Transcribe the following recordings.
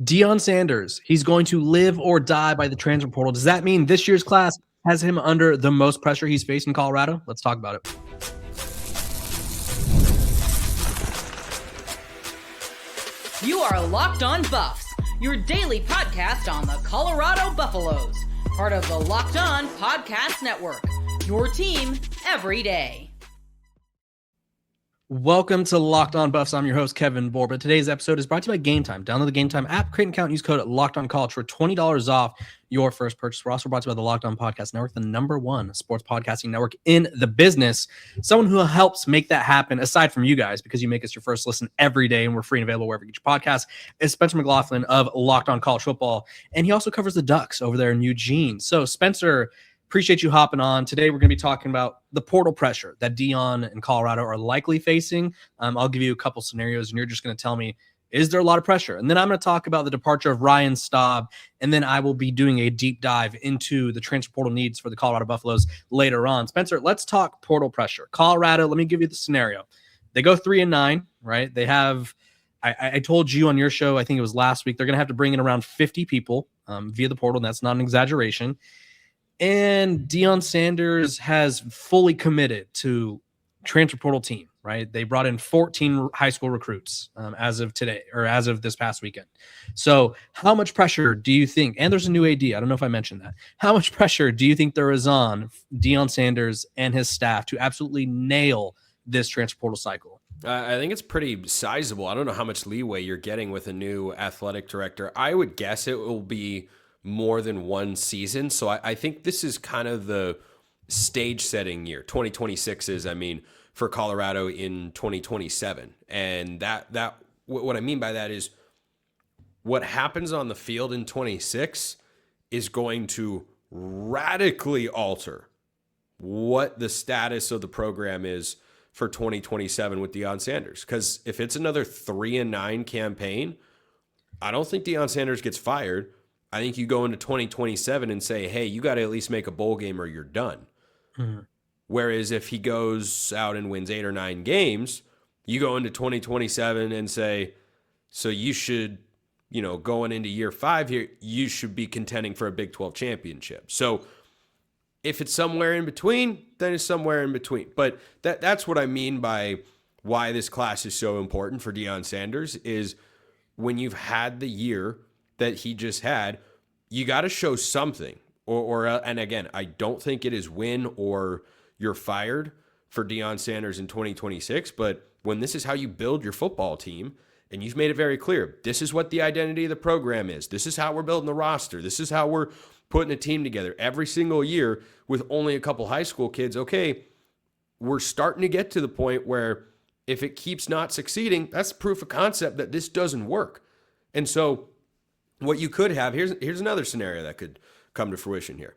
Deion Sanders, he's going to live or die by the transfer portal. Does that mean this year's class has him under the most pressure he's faced in Colorado? Let's talk about it. You are Locked On Buffs, your daily podcast on the Colorado Buffaloes, part of the Locked On Podcast Network, your team every day. Welcome to Locked On Buffs. I'm your host, Kevin Borba. Today's episode is brought to you by Game Time. Download the Game Time app, create an account, use code LOCKEDONCollege for $20 off your first purchase. We're also brought to you by the Locked On Podcast Network, the #1 sports podcasting network in the business. Someone who helps make that happen, aside from you guys, because you make us your first listen every day, and we're free and available wherever you get your podcast, is Spencer McLaughlin of Locked On College Football. And he also covers the Ducks over there in Eugene. So, Spencer, appreciate you hopping on. Today, we're going to be talking about the portal pressure that Deion and Colorado are likely facing. I'll give you a couple scenarios, and you're just going to tell me, is there a lot of pressure? And then I'm going to talk about the departure of Ryan Staub, and then I will be doing a deep dive into the transfer portal needs for the Colorado Buffaloes later on. Spencer, let's talk portal pressure. Colorado, let me give you the scenario. They go 3-9, right? They have, I told you on your show, I think it was last week, they're going to have to bring in around 50 people via the portal, and that's not an exaggeration. And Deion Sanders has fully committed to transfer portal team, right? They brought in 14 high school recruits as of today, or as of this past weekend. So how much pressure do you think, and there's a new AD, I don't know if I mentioned that, how much pressure do you think there is on Deion Sanders and his staff to absolutely nail this transfer portal cycle? I think it's pretty sizable. I don't know how much leeway you're getting with a new athletic director. I would guess it will be more than one season. So I think this is kind of the stage setting year. 2026 is, for Colorado in 2027. And that what I mean by that is what happens on the field in 26 is going to radically alter what the status of the program is for 2027 with Deion Sanders. Because if it's another 3-9 campaign, I don't think Deion Sanders gets fired. I think you go into 2027 and say, hey, you got to at least make a bowl game or you're done. Mm-hmm. Whereas if he goes out and wins 8 or 9 games, you go into 2027 and say, so you should, going into year 5 here, you should be contending for a Big 12 championship. So if it's somewhere in between, then it's somewhere in between. But that's what I mean by why this class is so important for Deion Sanders is when you've had the year that he just had, you got to show something. And again, I don't think it is win or you're fired for Deion Sanders in 2026. But when this is how you build your football team, and you've made it very clear, this is what the identity of the program is. This is how we're building the roster. This is how we're putting a team together every single year with only a couple high school kids. Okay, we're starting to get to the point where if it keeps not succeeding, that's proof of concept that this doesn't work. And so what you could have, here's another scenario that could come to fruition here.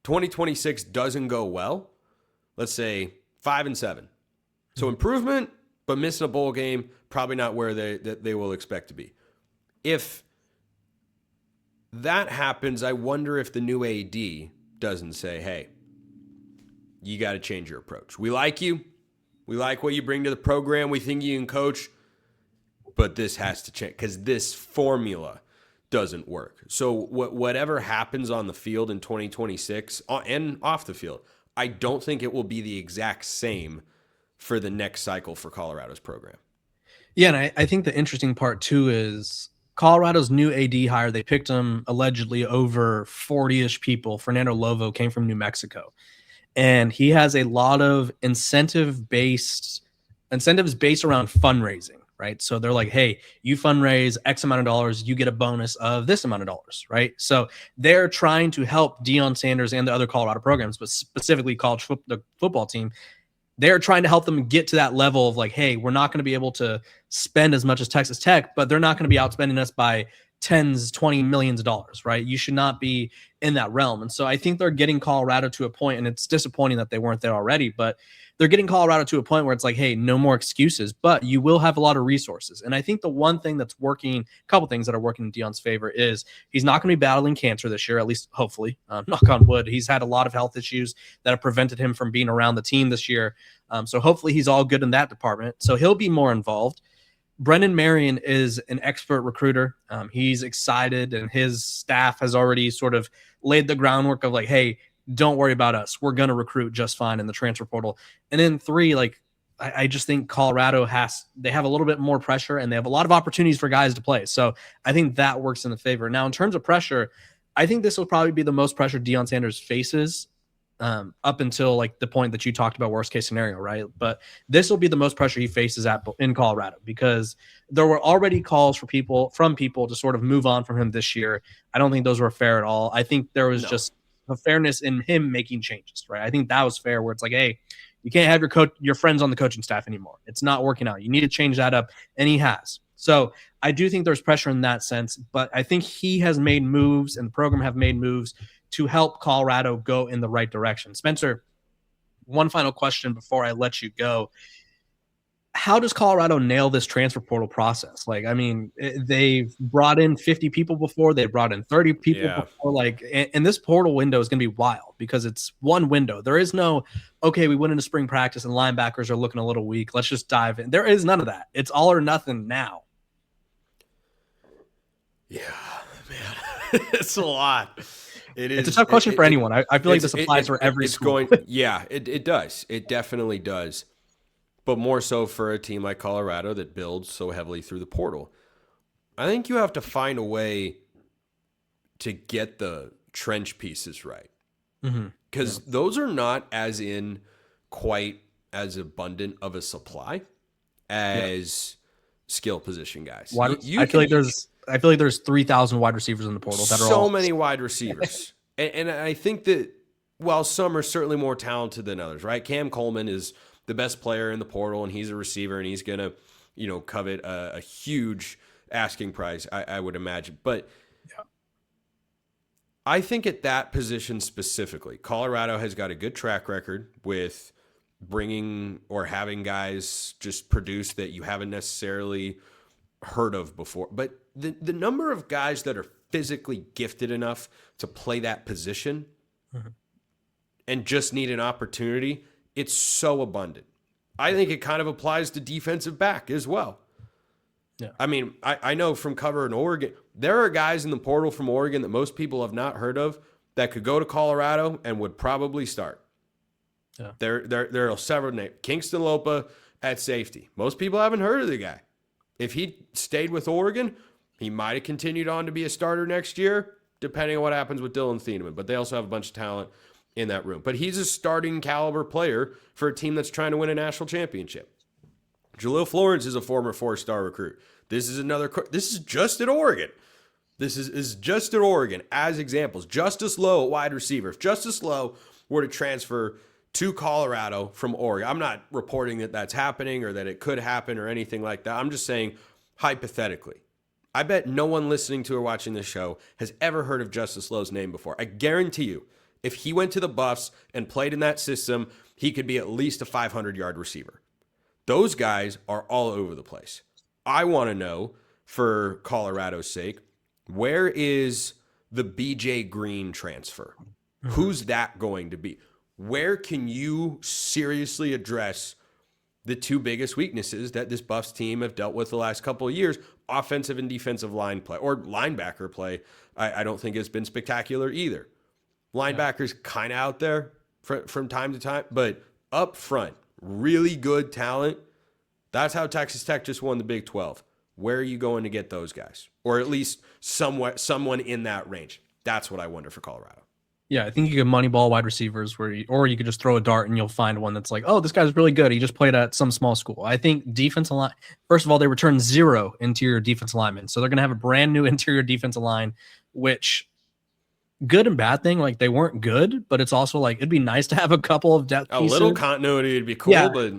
2026 doesn't go well. Let's say 5-7. So improvement, but missing a bowl game, probably not where they will expect to be. If that happens, I wonder if the new AD doesn't say, hey, you got to change your approach. We like you. We like what you bring to the program. We think you can coach, but this has to change because this formula doesn't work. So whatever happens on the field in 2026 and off the field, I don't think it will be the exact same for the next cycle for Colorado's program. Yeah, and I think the interesting part too is Colorado's new AD hire, they picked him allegedly over 40-ish people. Fernando Lovo came from New Mexico. And he has a lot of incentives based around fundraising. Right. So they're like, hey, you fundraise X amount of dollars, you get a bonus of this amount of dollars. Right. So they're trying to help Deion Sanders and the other Colorado programs, but specifically the football team. They're trying to help them get to that level of like, hey, we're not going to be able to spend as much as Texas Tech, but they're not going to be outspending us by tens, $20 million, right? You should not be in that realm. And so I think they're getting Colorado to a point, and it's disappointing that they weren't there already, but they're getting Colorado to a point where it's like, hey, no more excuses, but you will have a lot of resources. And I think the one thing that's working, a couple things that are working in Deion's favor is he's not going to be battling cancer this year, at least hopefully, knock on wood. He's had a lot of health issues that have prevented him from being around the team this year. So hopefully he's all good in that department. So he'll be more involved. Brendan Marion is an expert recruiter. He's excited, and his staff has already sort of laid the groundwork of like, hey, don't worry about us. We're going to recruit just fine in the transfer portal. And then 3, like, I just think Colorado they have a little bit more pressure, and they have a lot of opportunities for guys to play. So I think that works in the favor. Now, in terms of pressure, I think this will probably be the most pressure Deion Sanders faces up until like the point that you talked about, worst case scenario, right? But this will be the most pressure he faces in Colorado, because there were already calls from people to sort of move on from him this year. I don't think those were fair at all. I think there was just a fairness in him making changes, right? I think that was fair, where it's like, hey, you can't have your friends on the coaching staff anymore. It's not working out. You need to change that up, and he has. So I do think there's pressure in that sense, but I think he has made moves, and the program have made moves to help Colorado go in the right direction. Spencer, one final question before I let you go. How does Colorado nail this transfer portal process? Like, I mean, they've brought in 50 people before. They brought in 30 people before. Like, and this portal window is going to be wild, because it's one window. There is no, okay, we went into spring practice and linebackers are looking a little weak, let's just dive in. There is none of that. It's all or nothing now. Yeah, man. It's a lot. It's a tough question for anyone. I feel like this applies for every school. It does. It definitely does. But more so for a team like Colorado that builds so heavily through the portal. I think you have to find a way to get the trench pieces right. Because those are not quite as abundant of a supply as skill position guys. I feel like there's 3,000 wide receivers in the portal that are so many wide receivers. and I think that while some are certainly more talented than others, right? Cam Coleman is the best player in the portal, and he's a receiver, and he's going to, covet a huge asking price, I would imagine. But I think at that position specifically, Colorado has got a good track record with bringing or having guys just produce that you haven't necessarily heard of before. But the number of guys that are physically gifted enough to play that position and just need an opportunity, it's so abundant. I think it kind of applies to defensive back as well. Yeah. I mean, I know from covering Oregon, there are guys in the portal from Oregon that most people have not heard of that could go to Colorado and would probably start. Yeah. There are several names. Kingston Lopa at safety. Most people haven't heard of the guy. If he stayed with Oregon, he might have continued on to be a starter next year, depending on what happens with Dylan Thieneman. But they also have a bunch of talent in that room. But he's a starting caliber player for a team that's trying to win a national championship. Jaleel Florence is a former 4-star recruit. This is just at Oregon. This is just at Oregon as examples. Justice Lowe at wide receiver. If Justice Lowe were to transfer to Colorado from Oregon, I'm not reporting that that's happening or that it could happen or anything like that. I'm just saying hypothetically. I bet no one listening to or watching this show has ever heard of Justice Lowe's name before. I guarantee you, if he went to the Buffs and played in that system, he could be at least a 500-yard receiver. Those guys are all over the place. I want to know, for Colorado's sake, where is the BJ Green transfer? Who's that going to be? Where can you seriously address the two biggest weaknesses that this Buffs team have dealt with the last couple of years? Offensive and defensive line play, or linebacker play, I don't think has been spectacular either. Linebacker's kind of out there from time to time, but up front, really good talent. That's how Texas Tech just won the Big 12. Where are you going to get those guys? Or at least someone in that range. That's what I wonder for Colorado. Yeah, I think you could moneyball wide receivers or you could just throw a dart and you'll find one that's like, oh, this guy's really good. He just played at some small school. I think defensive line, first of all, they returned 0 interior defensive linemen. So they're going to have a brand new interior defensive line, which good and bad thing. Like, they weren't good, but it's also like, it'd be nice to have a couple of depth pieces. A little continuity would be cool, but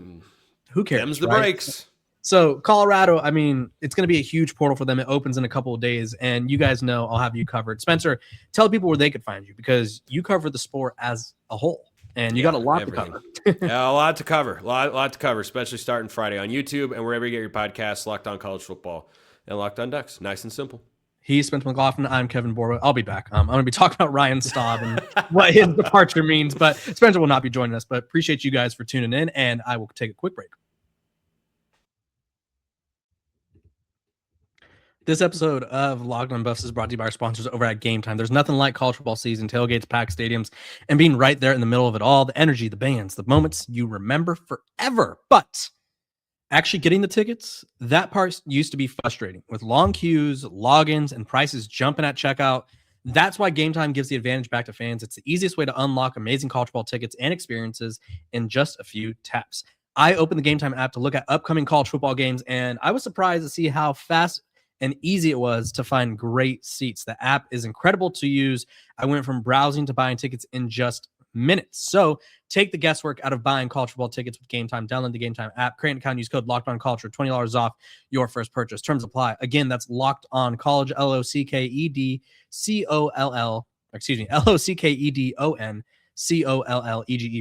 who cares? Them's the breaks. So Colorado, I mean, it's going to be a huge portal for them. It opens in a couple of days, and you guys know I'll have you covered. Spencer, tell people where they could find you, because you cover the sport as a whole, and you got a lot to cover. Yeah, a lot to cover. A lot to cover, especially starting Friday on YouTube and wherever you get your podcasts, Locked On College Football and Locked On Ducks. Nice and simple. He's Spencer McLaughlin. I'm Kevin Borba. I'll be back. I'm going to be talking about Ryan Staub and what his departure means, but Spencer will not be joining us. But appreciate you guys for tuning in, and I will take a quick break. This episode of Locked On Buffs is brought to you by our sponsors over at Game Time. There's nothing like college football season, tailgates, packed stadiums, and being right there in the middle of it all. The energy, the bands, the moments you remember forever. But actually getting the tickets, that part used to be frustrating with long queues, logins, and prices jumping at checkout. That's why Game Time gives the advantage back to fans. It's the easiest way to unlock amazing college football tickets and experiences in just a few taps. I opened the Game Time app to look at upcoming college football games, and I was surprised to see how fast and easy it was to find great seats. The app is incredible to use. I went from browsing to buying tickets in just minutes. So take the guesswork out of buying college football tickets with Game Time. Download the Game Time app, create an account, use code LOCKEDONCollege for $20 off your first purchase. Terms apply. Again, that's Locked On College, LOCKEDCOLL, LOCKEDONCOLLEGE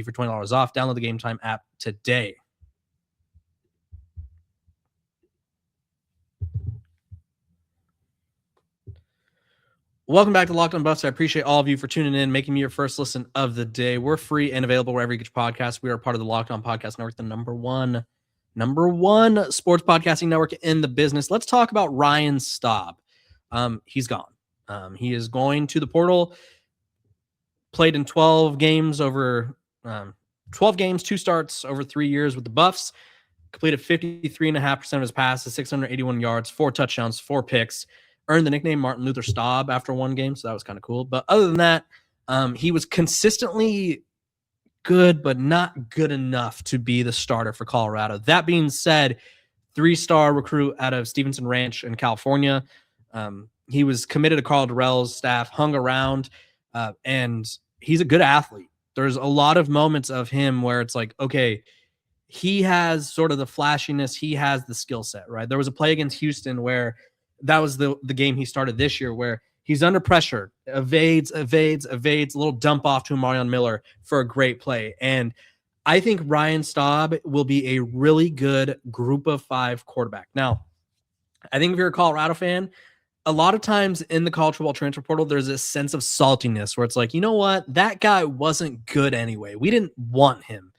for $20 off. Download the Game Time app today. Welcome back to Locked On Buffs. I appreciate all of you for tuning in, making me your first listen of the day. We're free and available wherever you get your podcasts. We are part of the Locked On Podcast Network, the number one sports podcasting network in the business. Let's talk about Ryan Staub. He's gone. He is going to the portal. Played in 12 games, 2 starts over 3 years with the Buffs. Completed 53.5% of his passes, 681 yards, 4 touchdowns, 4 picks. Earned the nickname Martin Luther Staub after one game, so that was kind of cool. But other than that, he was consistently good, but not good enough to be the starter for Colorado. That being said, 3-star recruit out of Stevenson Ranch in California. He was committed to Carl Durrell's staff, hung around, and he's a good athlete. There's a lot of moments of him where it's like, okay, he has sort of the flashiness, he has the skill set, right? There was a play against Houston where that was the game he started this year where he's under pressure, evades, a little dump off to Marion Miller for a great play. And I think Ryan Staub will be a really good group of 5 quarterback. Now, I think if you're a Colorado fan, a lot of times in the college football transfer portal, there's this sense of saltiness where it's like, you know what? That guy wasn't good anyway. We didn't want him.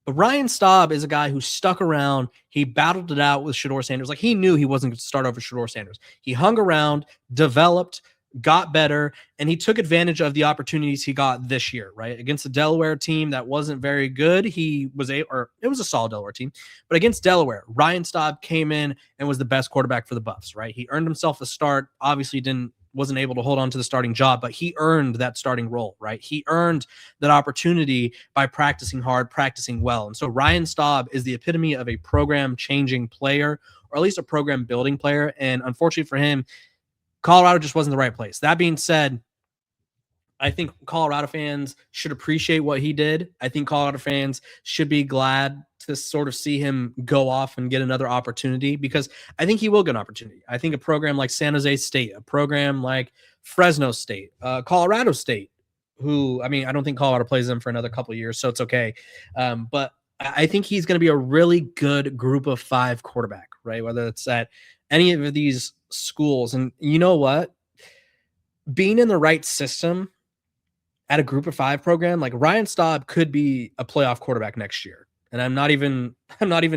But Ryan Staub is a guy who stuck around. He battled it out with Shedeur Sanders. Like, he knew he wasn't going to start over Shedeur Sanders. He hung around, developed, got better, and he took advantage of the opportunities he got this year, right? Against the Delaware team that wasn't very good, it was a solid Delaware team. But against Delaware, Ryan Staub came in and was the best quarterback for the Buffs, right? He earned himself a start. Obviously wasn't able to hold on to the starting job, but he earned that starting role, right? He earned that opportunity by practicing hard, practicing well. And so Ryan Staub is the epitome of a program-changing player, or at least a program-building player. And unfortunately for him, Colorado just wasn't the right place. That being said, I think Colorado fans should appreciate what he did. I think Colorado fans should be glad to sort of see him go off and get another opportunity, because I think he will get an opportunity. I think a program like San Jose State, a program like Fresno State, Colorado State, who, I mean, I don't think Colorado plays them for another couple of years, so it's okay. But I think he's going to be a really good group of 5 quarterback, right? Whether it's at any of these schools. And you know what? Being in the right system at a group of 5 program, like Ryan Staub could be a playoff quarterback next year. And I'm not even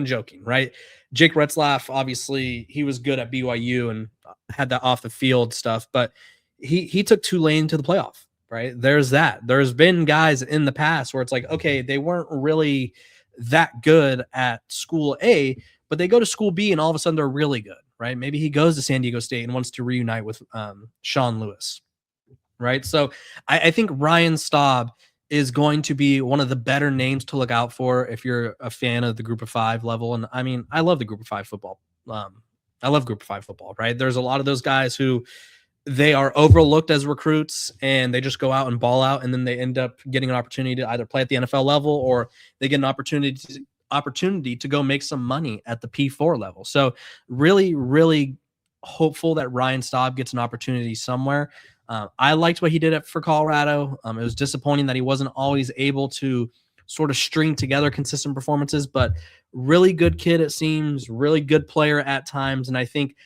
joking, right? Jake Retzlaff, obviously, he was good at BYU and had that off the field stuff, but he took Tulane to the playoff, right? There's that. There's been guys in the past where it's like, okay, they weren't really that good at school A, but they go to school B and all of a sudden they're really good, right? Maybe he goes to San Diego State and wants to reunite with Sean Lewis, right? So I think Ryan Staub is going to be one of the better names to look out for if you're a fan of the group of 5 level. And I mean, I love the group of 5 football. I love group of 5 football, right? There's a lot of those guys who they are overlooked as recruits and they just go out and ball out, and then they end up getting an opportunity to either play at the NFL level or they get an opportunity to go make some money at the P4 level. So really, really hopeful that Ryan Staub gets an opportunity somewhere. I liked what he did for Colorado. It was disappointing that he wasn't always able to sort of string together consistent performances, but really good kid, it seems, really good player at times. And I think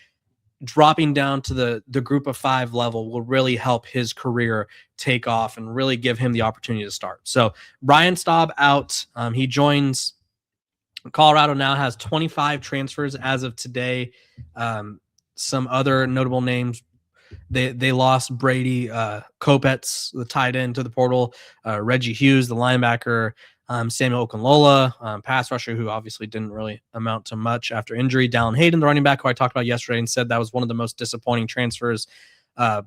dropping down to the group of 5 level will really help his career take off and really give him the opportunity to start. So Ryan Staub out. He joins Colorado now, has 25 transfers as of today. some other notable names. They lost Brady Kopetz, the tight end, to the portal. Reggie Hughes, the linebacker. Samuel Okunlola, pass rusher, who obviously didn't really amount to much after injury. Dallin Hayden, the running back, who I talked about yesterday and said that was one of the most disappointing transfers,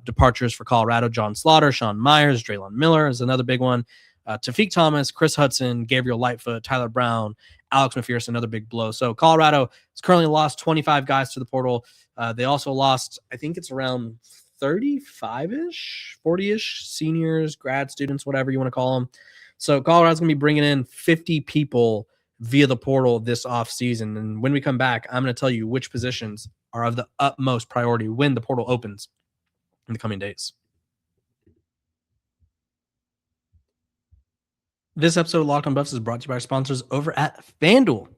departures for Colorado. John Slaughter, Sean Myers, Draylon Miller is another big one. Tafik Thomas, Chris Hudson, Gabriel Lightfoot, Tyler Brown, Alex McPherson, another big blow. So Colorado has currently lost 25 guys to the portal. They also lost, I think it's around 35-ish, 40-ish seniors, grad students, whatever you want to call them. So Colorado's going to be bringing in 50 people via the portal this offseason. And when we come back, I'm going to tell you which positions are of the utmost priority when the portal opens in the coming days. This episode of Locked on Buffs is brought to you by our sponsors over at FanDuel.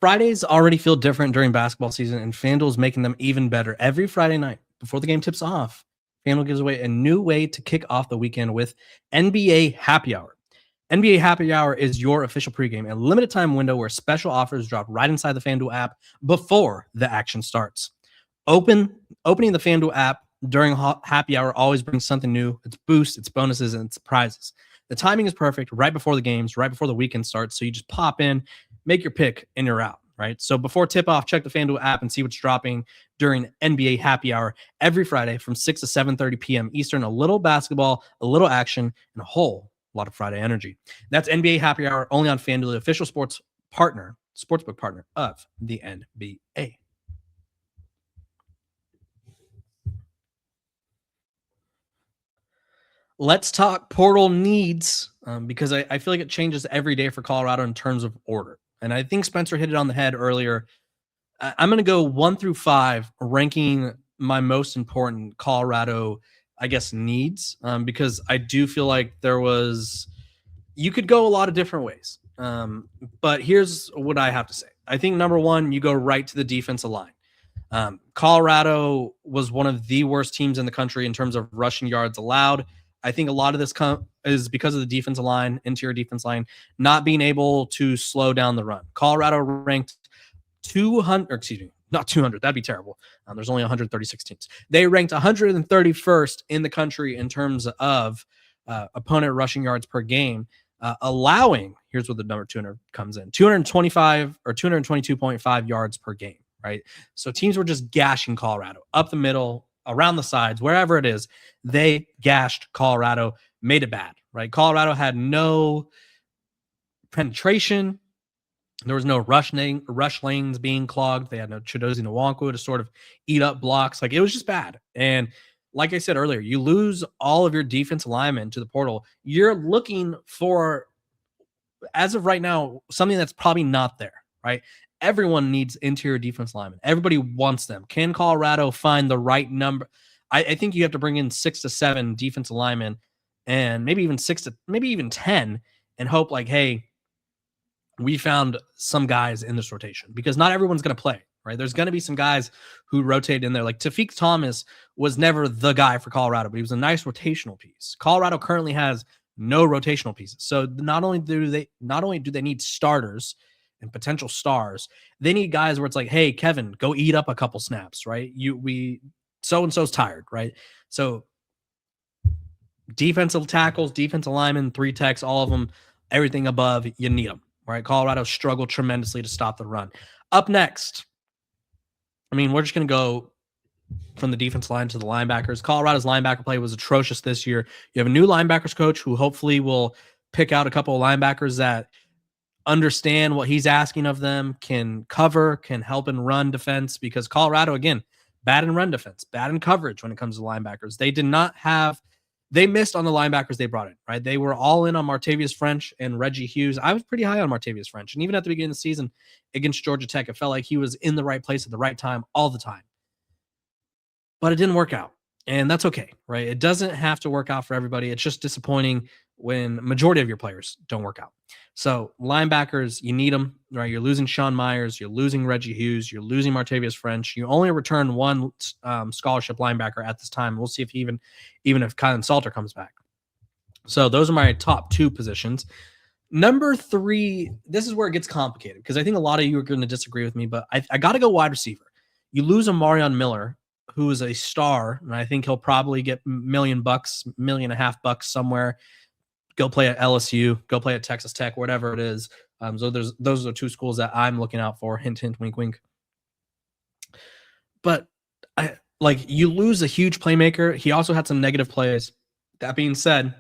Fridays already feel different during basketball season, and FanDuel is making them even better. Every Friday night before the game tips off, FanDuel gives away a new way to kick off the weekend with NBA Happy Hour. NBA Happy Hour is your official pregame, a limited time window where special offers drop right inside the FanDuel app before the action starts. Opening the FanDuel app during Happy Hour always brings something new. It's boosts, it's bonuses, and it's surprises. The timing is perfect right before the games, right before the weekend starts. So you just pop in, make your pick, and you're out, right? So before tip-off, check the FanDuel app and see what's dropping during NBA Happy Hour every Friday from 6 to 7:30 p.m. Eastern. A little basketball, a little action, and a whole lot of Friday energy. That's NBA Happy Hour only on FanDuel, the official sportsbook partner of the NBA. Let's talk portal needs because I feel like it changes every day for Colorado in terms of order. And I think Spencer hit it on the head earlier. I'm going to go 1 through 5, ranking my most important Colorado, I guess, needs, because I do feel like you could go a lot of different ways. But here's what I have to say. I think number 1, you go right to the defensive line. Colorado was one of the worst teams in the country in terms of rushing yards allowed. I think a lot of this is because of the defensive line, interior defense line, not being able to slow down the run. Colorado ranked 200, not 200, that'd be terrible. There's only 136 teams. They ranked 131st in the country in terms of opponent rushing yards per game, allowing, here's where the number 200 comes in, 225 or 222.5 yards per game, right? So teams were just gashing Colorado up the middle, around the sides, wherever it is. They gashed Colorado, made it bad, right? Colorado had no penetration. There was no rush lanes being clogged. They had no Chidozie Nwankwo to sort of eat up blocks. Like, it was just bad. And like I said earlier, you lose all of your defensive linemen to the portal. You're looking for, as of right now, something that's probably not there, right? Everyone needs interior defense linemen. Everybody wants them. Can Colorado find the right number? I think you have to bring in 6 to 7 defensive linemen, and maybe even 10, and hope like, hey, we found some guys in this rotation, because not everyone's going to play, right? There's going to be some guys who rotate in there. Like Tafik Thomas was never the guy for Colorado, but he was a nice rotational piece. Colorado currently has no rotational pieces. So not only do they need starters and potential stars, they need guys where it's like, hey, Kevin, go eat up a couple snaps, right? So-and-so's tired, right? So defensive tackles, defensive linemen, 3 techs, all of them, everything above, you need them, right? Colorado struggled tremendously to stop the run. Up next, we're just going to go from the defense line to the linebackers. Colorado's linebacker play was atrocious this year. You have a new linebackers coach who hopefully will pick out a couple of linebackers that understand what he's asking of them, can cover, can help in run defense, because Colorado, again, bad in run defense, bad in coverage when it comes to linebackers. They missed on the linebackers they brought in, right? They were all in on Martavius French and Reggie Hughes. I was pretty high on Martavius French. And even at the beginning of the season against Georgia Tech, it felt like he was in the right place at the right time all the time. But it didn't work out. And that's okay, right? It doesn't have to work out for everybody. It's just disappointing when majority of your players don't work out. So linebackers, you need them, right? You're losing Sean Myers, you're losing Reggie Hughes, you're losing Martavius French. You only return 1 scholarship linebacker at this time. We'll see if even if Kylan Salter comes back. So those are my top 2 positions. Number 3, this is where it gets complicated, because I think a lot of you are going to disagree with me, but I got to go wide receiver. You lose a Marion Miller, who is a star, and I think he'll probably get $1 million, $1.5 million somewhere. Go play at LSU, go play at Texas Tech, whatever it is. So those are 2 schools that I'm looking out for. Hint, hint, wink, wink. But you lose a huge playmaker. He also had some negative plays. That being said,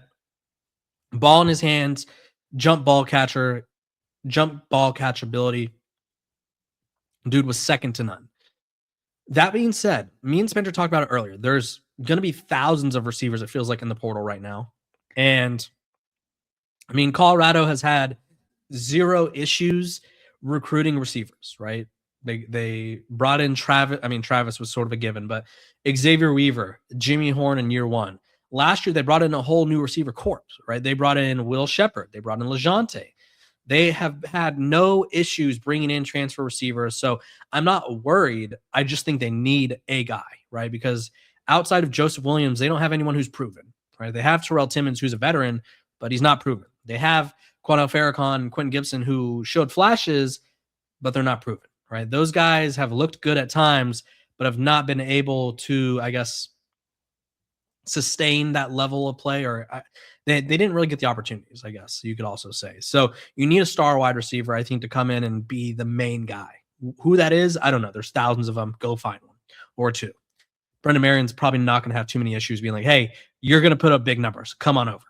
ball in his hands, jump ball catchability. Dude was second to none. That being said, me and Spencer talked about it earlier. There's going to be thousands of receivers, it feels like, in the portal right now. And I mean, Colorado has had 0 issues recruiting receivers, right? They brought in Travis. I mean, Travis was sort of a given, but Xavier Weaver, Jimmy Horn in year 1. Last year, they brought in a whole new receiver corps, right? They brought in Will Shepard. They brought in LeJounte. They have had no issues bringing in transfer receivers. So I'm not worried. I just think they need a guy, right? Because outside of Joseph Williams, they don't have anyone who's proven, right? They have Terrell Timmons, who's a veteran, but he's not proven. They have Quanell Farrakhan and Quentin Gibson, who showed flashes, but they're not proven, right? Those guys have looked good at times, but have not been able to, I guess, sustain that level of play, or they didn't really get the opportunities, I guess you could also say. So you need a star wide receiver, I think, to come in and be the main guy. Who that is, I don't know. There's thousands of them. Go find one or 2. Brendan Marion's probably not going to have too many issues being like, hey, you're going to put up big numbers. Come on over.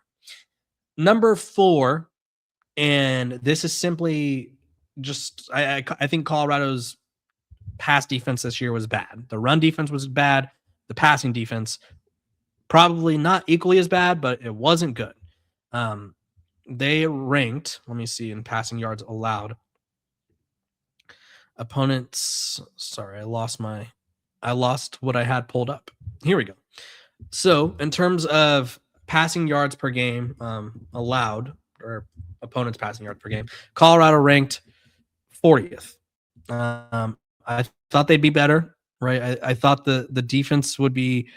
Number 4, and this is simply just, I think Colorado's pass defense this year was bad. The run defense was bad. The passing defense probably not equally as bad, but it wasn't good. They ranked, let me see, in passing yards allowed. Opponents, sorry, I lost what I had pulled up. Here we go. So in terms of passing yards per game allowed, or opponents passing yards per game, Colorado ranked 40th. I thought they'd be better, right? I thought the defense would be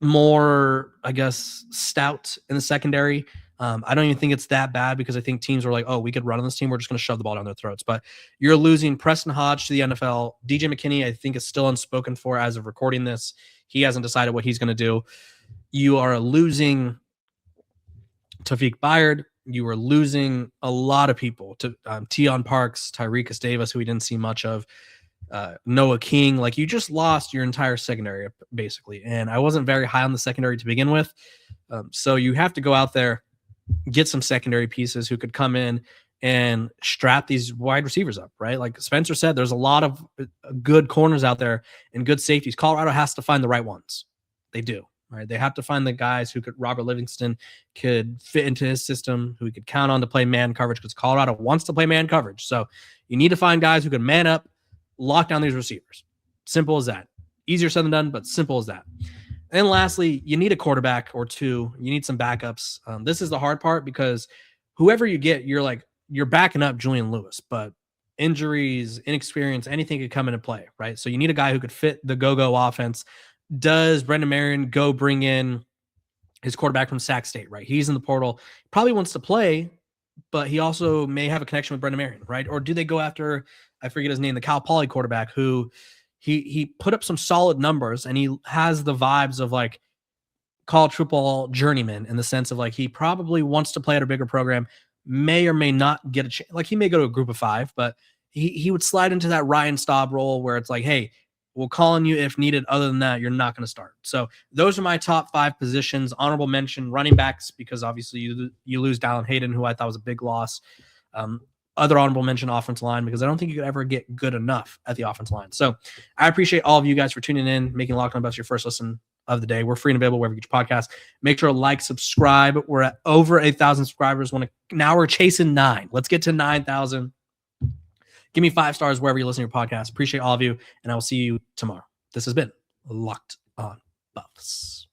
more, I guess, stout in the secondary. I don't even think it's that bad, because I think teams were like, oh, we could run on this team. We're just going to shove the ball down their throats. But you're losing Preston Hodge to the NFL. DJ McKinney, I think, is still unspoken for as of recording this. He hasn't decided what he's going to do. You are losing Tawfiq Byard. You are losing a lot of people to Tion Parks, Tyreek Davis, who we didn't see much of. Noah King. Like, you just lost your entire secondary, basically. And I wasn't very high on the secondary to begin with. So you have to go out there, get some secondary pieces who could come in and strap these wide receivers up, right? Like Spencer said, there's a lot of good corners out there and good safeties. Colorado has to find the right ones. They do, right? They have to find the guys who Robert Livingston could fit into his system, who he could count on to play man coverage, because Colorado wants to play man coverage. So you need to find guys who can man up, lock down these receivers. Simple as that. Easier said than done, but simple as that. And lastly, you need a quarterback or 2. You need some backups. This is the hard part, because whoever you get, you're backing up Julian Lewis, but injuries, inexperience, anything could come into play, right? So you need a guy who could fit the go-go offense. Does Brendan Marion go bring in his quarterback from Sac State, right? He's in the portal, probably wants to play, but he also may have a connection with Brendan Marion, right? Or do they go after, I forget his name, the Cal Poly quarterback, who he put up some solid numbers, and he has the vibes of like college football journeyman, in the sense of like he probably wants to play at a bigger program, may or may not get a chance. Like, he may go to a group of 5, but he would slide into that Ryan Staub role where it's like, hey, we'll call on you if needed. Other than that, you're not going to start. So those are my top 5 positions. Honorable mention, running backs, because obviously you lose Dallin Hayden, who I thought was a big loss. Other honorable mention, offensive line, because I don't think you could ever get good enough at the offensive line. So I appreciate all of you guys for tuning in, making Locked On Buffs your first listen of the day. We're free and available wherever you get your podcast. Make sure to like, subscribe. We're at over 8,000 subscribers. Now we're chasing 9. Let's get to 9,000. Give me 5 stars wherever you listen to your podcast. Appreciate all of you, and I will see you tomorrow. This has been Locked On Buffs.